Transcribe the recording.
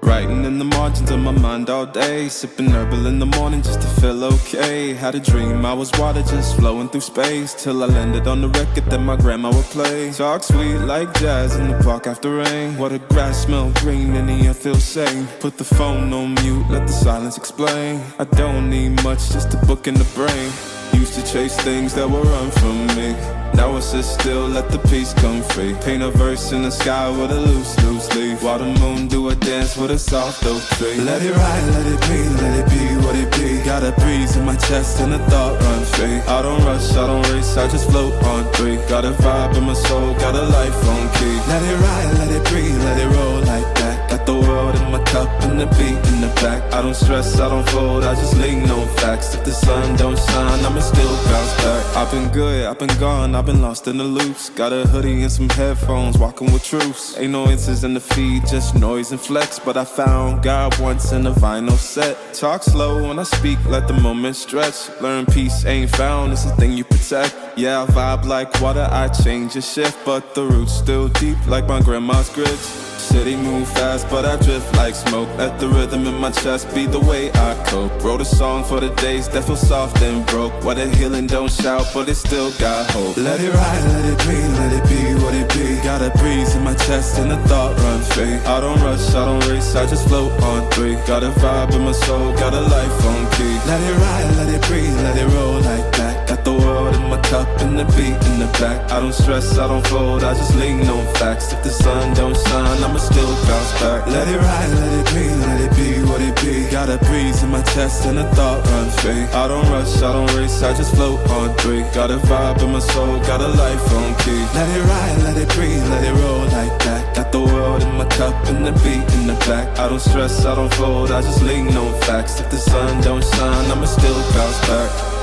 Writing in the margins of my mind all day, sipping herbal in the morning just to feel okay. Had a dream I was water just flowing through space, till I landed on the record that my grandma would play. Talk sweet like jazz in the park after rain. What the grass smell green and the earth feels sane. Put the phone on mute, let the silence explain. I don't need much, just a book in the brain. Used to chase things that would run from me. Now I sit still, let the peace come free. Paint a verse in the sky with a loose leaf. While the moon do a dance with a soft oak tree. Let it ride, let it be what it be. Got a breeze in my chest and a thought run free. I don't rush, I don't race, I just float on three. Got a vibe in my soul, got a life on key. Let it ride, let it breathe, let it roll like that. Got the world in my cup and the beat in the back. I don't stress, I don't fold, I just lean on facts. If the sun don't shine, I'ma still bounce back. I've been good, I've been gone, I've been lost in the loops. Got a hoodie and some headphones, walking with truths. Ain't no answers in the feed, just noise and flex. But I found God once in a vinyl set. Talk slow when I speak, let the moment stretch. Learn peace ain't found, it's a thing you protect. Yeah, I vibe like water, I change and shift. But the roots still deep like my grandma's grits. City move fast, but I drift like smoke. Let the rhythm in my chest be the way I cope. Wrote a song for the days that feel soft and broke. Where the healing don't shout, but it still got hope. Let it ride, let it be, let it be what it be. Got a breeze in my chest and a thought run free. I don't rush, I don't race, I just float on three. Got a vibe in my soul, got a life on key. Let it ride, let it breathe, let it roll like that. Got the world in my cup and the beat in the back. I don't stress, I don't fold, I just lean on facts. If the sun don't shine, I'ma still bounce back. Let it ride, let it be, let it be what it be. Got a breeze in my chest and a thought run free. I don't rush, I don't race, I just float on three. Got a vibe in my soul, got a life on key. Let it ride, let it breathe, let it roll like that. Got the world in my cup and the beat in the back. I don't stress, I don't fold, I just lean on facts. If the sun don't shine, I'ma still bounce back.